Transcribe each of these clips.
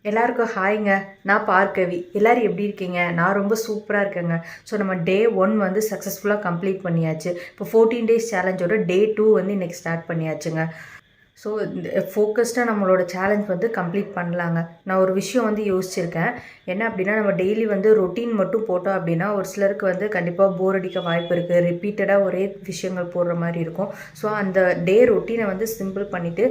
எல்லாருக்கும் ஹாய்ங்க. நான் பார்கவி. எல்லாரும் எப்படி இருக்கீங்க? நான் ரொம்ப சூப்பராக இருக்கேங்க. ஸோ நம்ம டே 1 வந்து சக்ஸஸ்ஃபுல்லாக கம்ப்ளீட் பண்ணியாச்சு. இப்போ 14 டேஸ் சேலஞ்சோட டே 2 வந்து இன்றைக்கி ஸ்டார்ட் பண்ணியாச்சுங்க. ஸோ இந்த ஃபோக்கஸ்டாக நம்மளோட சேலஞ்ச் வந்து கம்ப்ளீட் பண்ணலாங்க. நான் ஒரு விஷயம் வந்து யோசிச்சிருக்கேன். என்ன அப்படின்னா, நம்ம டெய்லி வந்து ரொட்டீன் மட்டும் போட்டோம் அப்படின்னா ஒரு சிலருக்கு வந்து கண்டிப்பாக போர் அடிக்க வாய்ப்பு இருக்குது. ரிப்பீட்டடாக ஒரே விஷயங்கள் போடுற மாதிரி இருக்கும். ஸோ அந்த டே ரொட்டீனை வந்து சிம்பிள் பண்ணிவிட்டு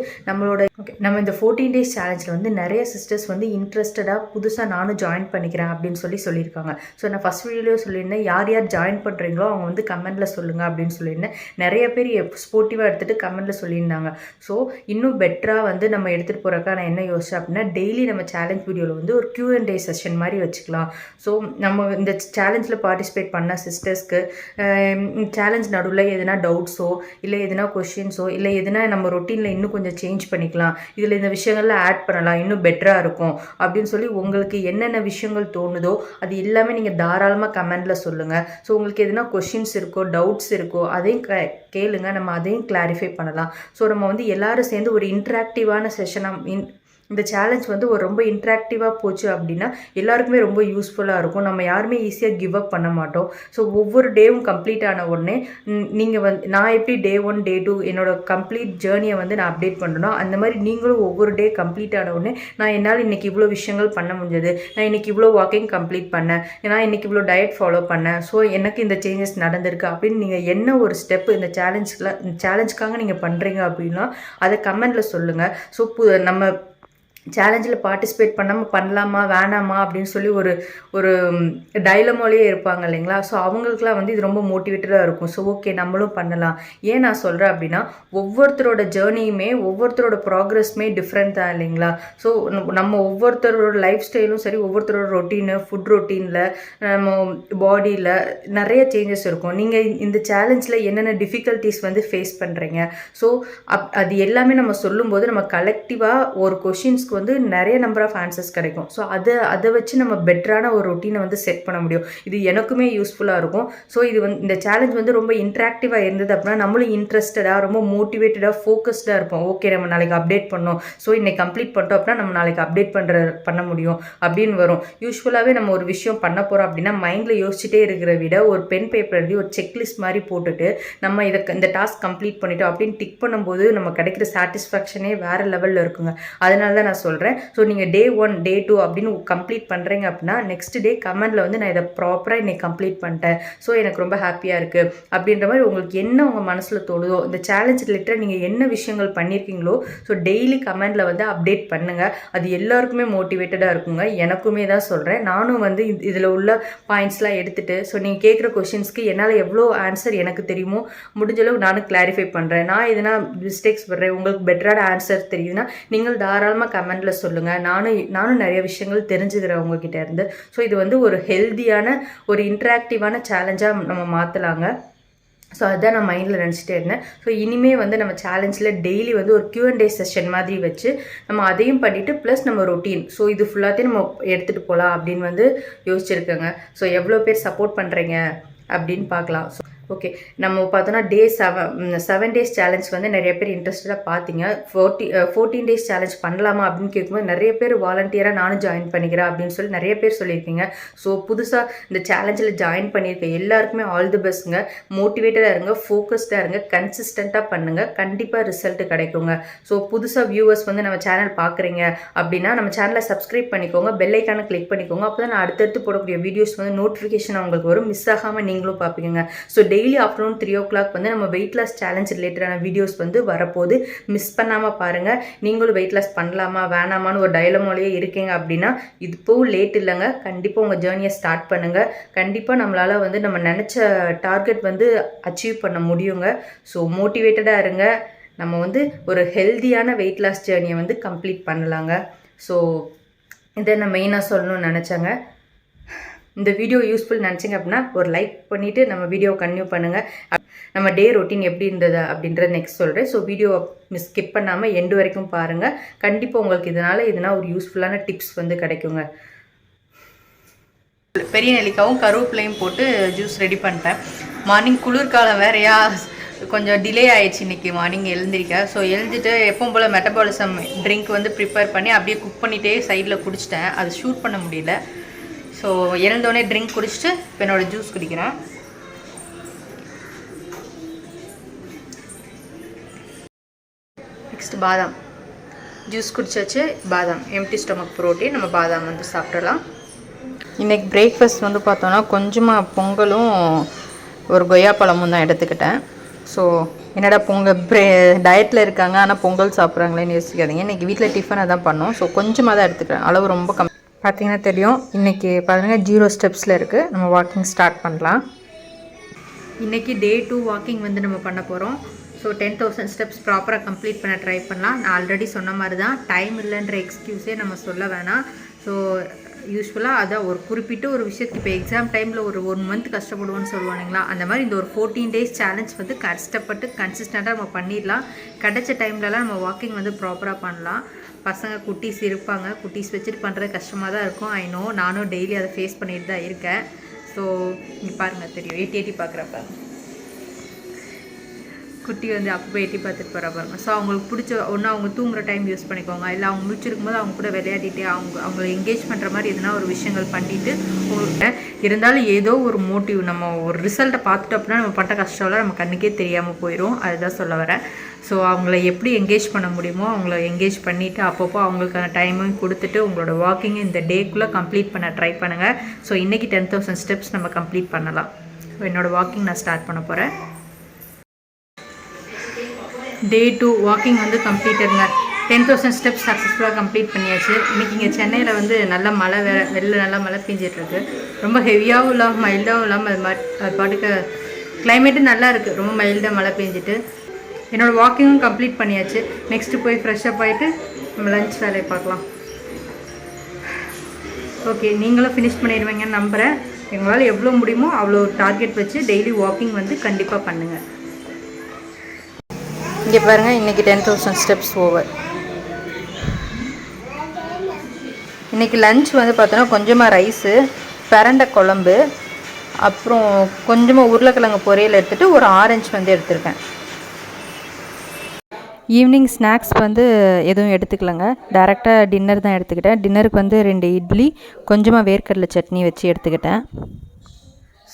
நம்ம இந்த 14 டேஸ் சேலஞ்சில் வந்து நிறைய சிஸ்டர்ஸ் வந்து இன்ட்ரெஸ்டடாக புதுசாக நானும் ஜாயின் பண்ணிக்கிறேன் அப்படின்னு சொல்லியிருக்காங்க. ஸோ நான் ஃபஸ்ட் வீடியோவிலே சொல்லியிருந்தேன், யார் யார் ஜாயின் பண்ணுறீங்களோ அவங்க வந்து கமெண்ட்டில் சொல்லுங்கள் அப்படின்னு சொல்லியிருந்தேன். நிறைய பேர் ஸ்போர்ட்டிவாக எடுத்துகிட்டு கமெண்ட்டில் சொல்லியிருந்தாங்க. ஸோ இன்னும் பெட்டராக வந்து நம்ம எடுத்துகிட்டு போகிறக்கா நான் என்ன யோசிச்சேன் அப்படின்னா, டெய்லி நம்ம சேலஞ்ச் வீடியோவில் வந்து ஒரு Q&A செஷன் மாதிரி வச்சுக்கலாம். ஸோ நம்ம இந்த சேலஞ்சில் பார்ட்டிசிபேட் பண்ண சிஸ்டர்ஸ்க்கு சேலஞ்ச் நடுவில் எதுனா டவுட்ஸோ இல்லை எதுனா கொஷின்ஸோ இல்லை எதுனா நம்ம ரொட்டீனில் இன்னும் கொஞ்சம் சேஞ்ச் பண்ணிக்கலாம், இதில் இந்த விஷயங்கள்லாம் ஆட் பண்ணலாம், இன்னும் பெட்டராக இருக்கும் அப்படின்னு சொல்லி உங்களுக்கு என்னென்ன விஷயங்கள் தோணுதோ அது எல்லாமே நீங்கள் தாராளமாக கமெண்டில் சொல்லுங்கள். ஸோ உங்களுக்கு எதுனா கொஷின்ஸ் இருக்கோ டவுட்ஸ் இருக்கோ அதையும் கேளுங்க, நம்ம அதையும் கிளாரிஃபை பண்ணலாம். ஸோ நம்ம வந்து எல்லாரும் சேர்ந்து ஒரு இன்ட்ராக்டிவான செஷனாக இந்த சேலஞ்ச் வந்து ஒரு ரொம்ப இன்ட்ராக்டிவாக போச்சு அப்படின்னா எல்லாருக்குமே ரொம்ப யூஸ்ஃபுல்லாக இருக்கும். நம்ம யாருமே ஈஸியாக கிவ் அப் பண்ண மாட்டோம். ஸோ ஒவ்வொரு டேவும் கம்ப்ளீட் ஆன உடனே நீங்கள் வந்து நான் எப்படி டே 1 டே 2 என்னோட கம்ப்ளீட் ஜேர்னியை வந்து நான் அப்டேட் பண்ணணும், அந்த மாதிரி நீங்களும் ஒவ்வொரு டே கம்ப்ளீட் ஆன உடனே நான் என்னால் இன்றைக்கி இவ்வளோ விஷயங்கள் பண்ண முடிஞ்சது, நான் இன்றைக்கி இவ்வளோ வாக்கிங் கம்ப்ளீட் பண்ணேன், நான் இன்றைக்கி இவ்வளோ டயட் ஃபாலோ பண்ணேன், ஸோ எனக்கு இந்த சேஞ்சஸ் நடந்திருக்கு அப்படின்னு நீங்கள் என்ன ஒரு ஸ்டெப் இந்த சேலஞ்சுக்காக நீங்கள் பண்ணுறீங்க அப்படின்னா அதை கமெண்டில் சொல்லுங்கள். ஸோ நம்ம சேலஞ்சில் பார்ட்டிசிபேட் பண்ணலாமா வேணாமா அப்படின்னு சொல்லி ஒரு டைலமோலேயே இருப்பாங்க இல்லைங்களா. ஸோ அவங்களுக்குலாம் வந்து இது ரொம்ப மோட்டிவேட்டடாக இருக்கும். ஸோ ஓகே நம்மளும் பண்ணலாம். ஏன் நான் சொல்கிறேன் அப்படின்னா, ஒவ்வொருத்தரோட ஜேர்னியுமே ஒவ்வொருத்தரோட ப்ராக்ரஸ்மே டிஃப்ரெண்ட் தான் இல்லைங்களா. ஸோ நம்ம ஒவ்வொருத்தரோட லைஃப் ஸ்டைலும் சரி, ஒவ்வொருத்தரோட ரொட்டீனு ஃபுட் ரொட்டீனில் நம்ம பாடியில் நிறைய சேஞ்சஸ் இருக்கும். நீங்கள் இந்த சேலஞ்சில் என்னென்ன டிஃபிகல்ட்டிஸ் வந்து ஃபேஸ் பண்ணுறீங்க, ஸோ அது எல்லாமே நம்ம சொல்லும்போது நம்ம கலெக்டிவாக ஒரு கொஷின்ஸ்க்கு வந்து நிறைய நம்பர் ஆஃப் ஆன்சர்ஸ் கிடைக்கும். ஸோ அதை வச்சு நம்ம பெட்டரான ஒரு ரொட்டீனை வந்து செட் பண்ண முடியும். இது எனக்குமே யூஸ்ஃபுல்லாக இருக்கும். ஸோ இது வந்து இந்த சேலஞ்ச் வந்து ரொம்ப இன்ட்ராக்டிவாக இருந்தது அப்படின்னா நம்மளும் இன்ட்ரெஸ்டடாக ரொம்ப மோட்டிவேட்டடாக ஃபோக்கஸ்டாக இருப்போம். ஓகே நம்ம நாளைக்கு அப்டேட் பண்ணோம், ஸோ இன்னைக்கு கம்ப்ளீட் பண்ணிட்டோம் அப்படின்னா நம்ம நாளைக்கு அப்டேட் பண்ண முடியும் அப்படின்னு வரும். யூஸ்வலாகவே நம்ம ஒரு விஷயம் பண்ண போகிறோம் அப்படின்னா மைண்டில் யோசிச்சுட்டே இருக்கிற விட ஒரு பென் பேப்பர் எழுதி ஒரு செக்லிஸ்ட் மாதிரி போட்டுட்டு நம்ம இந்த டாஸ்க் கம்ப்ளீட் பண்ணிட்டோம் அப்படின்னு டிக் பண்ணும்போது நம்ம கிடைக்கிற சாட்டிஸ்ஃபேக்ஷனே வேறு லெவலில் இருக்குங்க. அதனால தான் நான் சொல்கிறேன். ஸோ நீங்கள் டே 1 டே 2 அப்படின்னு கம்ப்ளீட் பண்ணுறீங்க அப்படின்னா நெக்ஸ்ட் டே கமெண்டில் வந்து நான் இதை ப்ராப்பராக இன்னைக்கு கம்ப்ளீட் பண்ணிட்டேன், ஸோ எனக்கு ரொம்ப ஹாப்பியாக இருக்குது அப்படின்ற மாதிரி உங்களுக்கு என்ன உங்கள் மனசில் தோணுதோ இந்த சேலஞ்ச் ரிலேட்டட் நீங்கள் என்ன விஷயங்கள் பண்ணியிருக்கீங்களோ ஸோ டெய்லி கமெண்டில் வந்து அப்டேட் பண்ணுங்கள். அது எல்லாருக்குமே மோட்டிவேட்டடாக இருக்குங்க. எனக்குமே தான் சொல்கிறேன். நானும் வந்து இதில் உள்ள பாயிண்ட்ஸ்லாம் எடுத்துகிட்டு ஸோ நீங்கள் கேட்குற கொஷின்ஸ்க்கு என்னால் எவ்வளோ ஆன்சர் எனக்கு தெரியுமோ முடிஞ்சளவு நானும் கிளாரிஃபை பண்ணுறேன். நான் எதனா மிஸ்டேக்ஸ் பண்ணுறேன், உங்களுக்கு பெட்டரான ஆன்சர் தெரியுதுன்னா நீங்கள் தாராளமாக கமெண்டில் சொல்லுங்கள். நானும் நிறைய விஷயங்கள் தெரிஞ்சுக்கிறேன் உங்ககிட்ட இருந்து. ஸோ இது வந்து ஒரு ஹெல்த்தியான ஒரு இன்ட்ராக்டிவான சேலஞ்சாக நம்ம மாற்றலாங்க. ஸோ அதுதான் நான் மைண்டில் நினச்சிட்டே இருந்தேன். ஸோ இனிமேல் வந்து நம்ம சேலஞ்சில் டெய்லி வந்து ஒரு Q&A செஷன் மாதிரி வச்சு நம்ம அதையும் பண்ணிவிட்டு ப்ளஸ் நம்ம ரொட்டீன் ஸோ இது ஃபுல்லாத்தையும் நம்ம எடுத்துகிட்டு போகலாம் அப்படின்னு வந்து யோசிச்சிருக்கேங்க. ஸோ எவ்வளோ பேர் சப்போர்ட் பண்ணுறீங்க அப்படின்னு பார்க்கலாம். ஸோ ஓகே நம்ம பார்த்தோன்னா டே 7 டேஸ் சேலஞ்ச் வந்து நிறைய பேர் இன்ட்ரெஸ்டடாக பார்த்தீங்க. 14 டேஸ் சேலஞ்ச் பண்ணலாமா அப்படின்னு கேட்கும்போது நிறைய பேர் வாலண்டியராக நானும் ஜாயின் பண்ணிக்கிறேன் அப்படின்னு சொல்லி நிறைய பேர் சொல்லியிருக்கீங்க. ஸோ புதுசாக இந்த சேலஞ்சில் ஜாயின் பண்ணியிருக்க எல்லாருக்குமே ஆல் தி பெஸ்ட்டுங்க. மோட்டிவேட்டடாக இருங்க, ஃபோக்கஸ்டாக இருங்க, கன்சிஸ்டண்ட்டாக பண்ணுங்கள், கண்டிப்பாக ரிசல்ட் கிடைக்குங்க. ஸோ புதுசாக வியூவர்ஸ் வந்து நம்ம சேனல் பார்க்குறீங்க அப்படின்னா நம்ம சேனலை சப்ஸ்கிரைப் பண்ணிக்கோங்க, பெல் ஐக்கானை கிளிக் பண்ணிக்கோங்க. அப்போ தான் நான் அடுத்தடுத்து போடக்கூடிய வீடியோஸ் வந்து நோட்டிஃபிகேஷன் உங்களுக்கு வரும், மிஸ் ஆகாமல் நீங்களும் பார்ப்பீங்க. ஸோ டெய்லி ஆஃப்டர்நூன் 3 o'clock வந்து நம்ம வெயிட் லாஸ் சேலஞ்ச் ரிலேட்டடான வீடியோஸ் வந்து வரப்போது, மிஸ் பண்ணாமல் பாருங்கள். நீங்களும் வெயிட் லாஸ் பண்ணலாமா வேணாமான்னு ஒரு டைலமோலேயே இருக்கீங்க அப்படின்னா இது இப்போவும் லேட் இல்லைங்க. கண்டிப்பாக உங்கள் ஜேர்னியை ஸ்டார்ட் பண்ணுங்கள். கண்டிப்பாக நம்மளால் வந்து நம்ம நினச்ச டார்கெட் வந்து அச்சீவ் பண்ண முடியுங்க. ஸோ மோட்டிவேட்டடாக இருங்க. நம்ம வந்து ஒரு ஹெல்தியான வெயிட் லாஸ் ஜேர்னியை வந்து கம்ப்ளீட் பண்ணலாங்க. ஸோ இதை நான் மெயினாக சொல்லணும்னு நினச்சேங்க. இந்த வீடியோ யூஸ்ஃபுல் நினச்சிங்க அப்படின்னா ஒரு லைக் பண்ணிவிட்டு நம்ம வீடியோ கன்டினியூ பண்ணுங்கள். நம்ம டே ரொட்டீன் எப்படி இருந்தது அப்படின்றத நெக்ஸ்ட் சொல்கிறேன். ஸோ வீடியோ ஸ்கிப் பண்ணாமல் எண்டு வரைக்கும் பாருங்கள். கண்டிப்பாக உங்களுக்கு இதனால் ஒரு யூஸ்ஃபுல்லான டிப்ஸ் வந்து கிடைக்குங்க. பெரிய நெல்லிக்காவும் கருவேப்பிலையும் போட்டு ஜூஸ் ரெடி பண்ணிட்டேன். மார்னிங் குளிர்காலம் வேறையா கொஞ்சம் டிலே ஆயிடுச்சு இன்றைக்கி மார்னிங் எழுந்திரிக்க. ஸோ எழுந்துட்டு எப்பவும் போல் மெட்டபாலிசம் ட்ரிங்க் வந்து ப்ரிப்பேர் பண்ணி அப்படியே குக் பண்ணிகிட்டே சைடில் குடிச்சிட்டேன். அது ஷூட் பண்ண முடியல. ஸோ எழுந்தோடனே ட்ரிங்க் குடிச்சிட்டு இப்போ என்னோடய ஜூஸ் குடிக்கிறேன். நெக்ஸ்ட் பாதாம் ஜூஸ் குடிச்சாச்சு. பாதாம் எம்டி ஸ்டொமக் ப்ரோட்டீன், நம்ம பாதாம் வந்து சாப்பிடலாம். இன்றைக்கி பிரேக்ஃபாஸ்ட் வந்து பார்த்தோன்னா கொஞ்சமாக பொங்கலும் ஒரு கொய்யாப்பழமும் தான் எடுத்துக்கிட்டேன். ஸோ என்னடா டயட்டில் இருக்காங்க ஆனால் பொங்கல் சாப்பிட்றாங்களேன்னு யோசிக்காதீங்க. இன்றைக்கி வீட்டில் டிஃபனை தான் பண்ணோம். ஸோ கொஞ்சமாக தான் எடுத்துக்கிறேன், அளவு ரொம்ப கம்மி. பார்த்திங்கன்னா தெரியும், இன்றைக்கி பார்த்தீங்கன்னா 0 ஸ்டெப்ஸில் இருக்குது. நம்ம வாக்கிங் ஸ்டார்ட் பண்ணலாம். இன்றைக்கி டே 2 வாக்கிங் வந்து நம்ம பண்ண போகிறோம். ஸோ 10,000 ஸ்டெப்ஸ் ப்ராப்பராக கம்ப்ளீட் பண்ண ட்ரை பண்ணலாம். நான் ஆல்ரெடி சொன்ன மாதிரி தான், டைம் இல்லைன்ற எக்ஸ்கியூஸே நம்ம சொல்ல வேணாம். ஸோ யூஸ்வலாக அதான் ஒரு குறிப்பிட்ட ஒரு விஷயத்துக்கு இப்போ எக்ஸாம் டைமில் ஒரு 1 மந்த் கஷ்டப்படுவோன்னு சொல்லுவானுங்களா, அந்த மாதிரி இந்த ஒரு 14 days சேலஞ்ச் வந்து கஷ்டப்பட்டு கன்சிஸ்டண்ட்டாக நம்ம பண்ணிடலாம். கிடைச்ச டைம்லலாம் நம்ம வாக்கிங் வந்து ப்ராப்பராக பண்ணலாம். பசங்க குட்டீஸ் இருப்பாங்க, குட்டீஸ் வச்சுட்டு பண்ணுறது கஷ்டமாக தான் இருக்கும். ஐ நோ, நானும் டெய்லி அதை ஃபேஸ் பண்ணிட்டு தான் இருக்கேன். ஸோ இங்கே பாருங்கள் தெரியும், எட்டி பார்க்குறப்ப குட்டி வந்து அப்போ எட்டி பார்த்துட்டு போகிற பாருங்க. ஸோ அவங்களுக்கு பிடிச்ச ஒன்று அவங்க தூங்குகிற டைம் யூஸ் பண்ணிக்கோங்க, இல்லை அவங்க முடிச்சிருக்கும் போது அவங்க கூட விளையாடிட்டு அவங்கள என்கேஜ் பண்ணுற மாதிரி எதுனா ஒரு விஷயங்கள் பண்ணிவிட்டு உங்களுக்கு இருந்தாலும் ஏதோ ஒரு மோட்டிவ், நம்ம ஒரு ரிசல்ட்டை பார்த்துட்டோம் அப்படின்னா நம்ம பட்ட கஷ்டம்லாம் நம்ம கண்ணுக்கே தெரியாமல் போயிடும். அதுதான் சொல்ல வரேன். ஸோ அவங்கள எப்படி என்கேஜ் பண்ண முடியுமோ அவங்கள என்கேஜ் பண்ணிவிட்டு அப்பப்போ அவங்களுக்கான டைமும் கொடுத்துட்டு உங்களோட வாக்கிங் இந்த டேக்குள்ளே கம்ப்ளீட் பண்ண ட்ரை பண்ணுங்கள். ஸோ இன்றைக்கி 10,000 ஸ்டெப்ஸ் நம்ம கம்ப்ளீட் பண்ணலாம். ஸோ என்னோடய வாக்கிங் நான் ஸ்டார்ட் பண்ண போகிறேன். டே 2 வாக்கிங் வந்து கம்ப்ளீட்டடுங்க. 10,000 ஸ்டெப்ஸ் சக்ஸஸ்ஃபுல்லாக கம்ப்ளீட் பண்ணியாச்சு. இன்றைக்கி இங்கே சென்னையில் வந்து நல்ல மழை வெளில நல்லா மழை பெஞ்சிட்ருக்கு. ரொம்ப ஹெவியாகவும் இல்லாமல் மைல்டாகவும் இல்லாமல் அது பாட்டுக்கு கிளைமேட்டும் நல்லா இருக்குது. ரொம்ப மைல்டாக மழை பெஞ்சிட்டு என்னோடய வாக்கிங்கும் கம்ப்ளீட் பண்ணியாச்சு. நெக்ஸ்ட்டு போய் ஃப்ரெஷ்ஷப் ஆகிட்டு நம்ம லஞ்ச் வேலையை பார்க்கலாம். ஓகே, நீங்களும் ஃபினிஷ் பண்ணிடுவீங்கன்னு நம்புகிறேன். எங்களால் எவ்வளோ முடியுமோ அவ்வளோ டார்கெட் வச்சு டெய்லி வாக்கிங் வந்து கண்டிப்பாக பண்ணுங்கள். இங்கே பாருங்கள், இன்றைக்கி 10,000 ஸ்டெப்ஸ் ஓவர். இன்றைக்கி லன்ச் வந்து பார்த்தோன்னா கொஞ்சமாக ரைஸு, பிரண்டை குழம்பு, அப்புறம் கொஞ்சமாக உருளைக்கிழங்கு பொரியல் எடுத்துகிட்டு ஒரு ஆரஞ்சு வந்து எடுத்துருக்கேன். ஈவினிங் ஸ்நாக்ஸ் வந்து எதுவும் எடுத்துக்கலங்க, டேரெக்டாக டின்னர் தான் எடுத்துக்கிட்டேன். டின்னருக்கு வந்து 2 இட்லி, கொஞ்சமாக வேர்க்கடலை சட்னி வச்சு எடுத்துக்கிட்டேன்.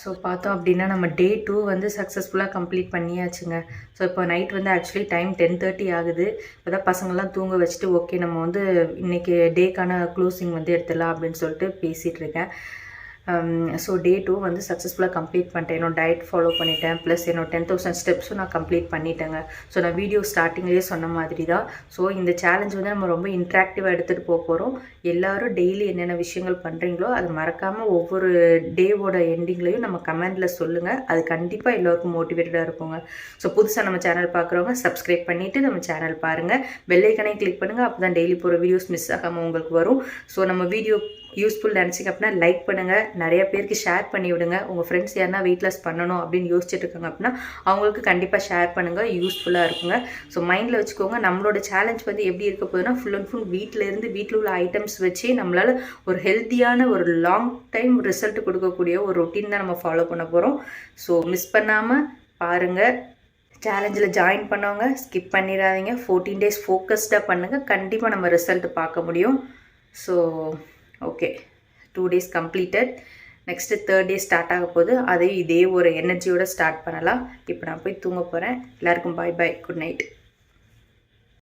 ஸோ பார்த்தோம் அப்படின்னா நம்ம டே 2 வந்து சக்ஸஸ்ஃபுல்லாக கம்ப்ளீட் பண்ணியாச்சுங்க. ஸோ இப்போ நைட் வந்து ஆக்சுவலி டைம் 10:30 ஆகுது. இப்போ தான் பசங்கள்லாம் தூங்க வச்சுட்டு ஓகே நம்ம வந்து இன்றைக்கி டேக்கான க்ளோசிங் வந்து எடுத்துடலாம் அப்படின்னு சொல்லிட்டு பேசிகிட்டு இருக்கேன். ஸோ டே 2 வந்து சக்ஸஸ்ஃபுல்லாக கம்ப்ளீட் பண்ணிட்டேன். என்னோட டயட் ஃபாலோ பண்ணிட்டேன், ப்ளஸ் என்னோட 10,000 ஸ்டெப்ஸும் நான் கம்ப்ளீட் பண்ணிட்டேங்க. ஸோ நான் வீடியோ ஸ்டார்டிங்லேயே சொன்ன மாதிரி தான். ஸோ இந்த சேலஞ்ச் வந்து நம்ம ரொம்ப இன்ட்ராக்டிவாக எடுத்துகிட்டு போகிறோம். எல்லோரும் டெய்லி என்னென்ன விஷயங்கள் பண்ணுறீங்களோ அது மறக்காமல் ஒவ்வொரு டேவோட எண்டிங்லேயும் நம்ம கமெண்டில் சொல்லுங்கள். அது கண்டிப்பாக எல்லோருக்கும் மோட்டிவேட்டடாக இருக்குங்க. ஸோ புதுசாக நம்ம சேனல் பார்க்குறவங்க சப்ஸ்கிரைப் பண்ணிவிட்டு நம்ம சேனல் பாருங்கள், பெல் ஐக்கனை கிளிக் பண்ணுங்கள். அப்போ தான் டெய்லி போகிற வீடியோஸ் மிஸ் ஆகாமல் உங்களுக்கு வரும். ஸோ நம்ம வீடியோ யூஸ்ஃபுல் நினச்சிங்க அப்படின்னா லைக் பண்ணுங்கள், நிறைய பேருக்கு ஷேர் பண்ணி விடுங்க. உங்கள் ஃப்ரெண்ட்ஸ் யாருன்னா வெயிட் லாஸ் பண்ணணும் அப்படின்னு யோசிச்சுட்டு இருக்காங்க அப்படின்னா அவங்களுக்கு கண்டிப்பாக ஷேர் பண்ணுங்கள், யூஸ்ஃபுல்லாக இருக்குங்க. ஸோ மைண்டில் வச்சுக்கோங்க, நம்மளோட சேலஞ்ச் வந்து எப்படி இருக்க போகுதுன்னா ஃபுல் அண்ட் ஃபுல் வீட்டில் உள்ள ஐட்டம்ஸ் வச்சு நம்மளால் ஒரு ஹெல்த்தியான ஒரு லாங் டைம் ரிசல்ட் கொடுக்கக்கூடிய ஒரு ரொட்டீன் தான் நம்ம ஃபாலோ பண்ண போகிறோம். ஸோ மிஸ் பண்ணாமல் பாருங்கள். சேலஞ்சில் ஜாயின் பண்ணவங்க ஸ்கிப் பண்ணிடாதீங்க. 14 days ஃபோக்கஸ்டாக பண்ணுங்கள், கண்டிப்பாக நம்ம ரிசல்ட் பார்க்க முடியும். So okay, 2 days completed. Next 3rd day start ஆக போகுது. அதையும் இதே ஒரு எனர்ஜியோடு ஸ்டார்ட் பண்ணலாம். இப்போ நான் போய் தூங்க போகிறேன். எல்லாருக்கும் பாய் பாய், குட் நைட்.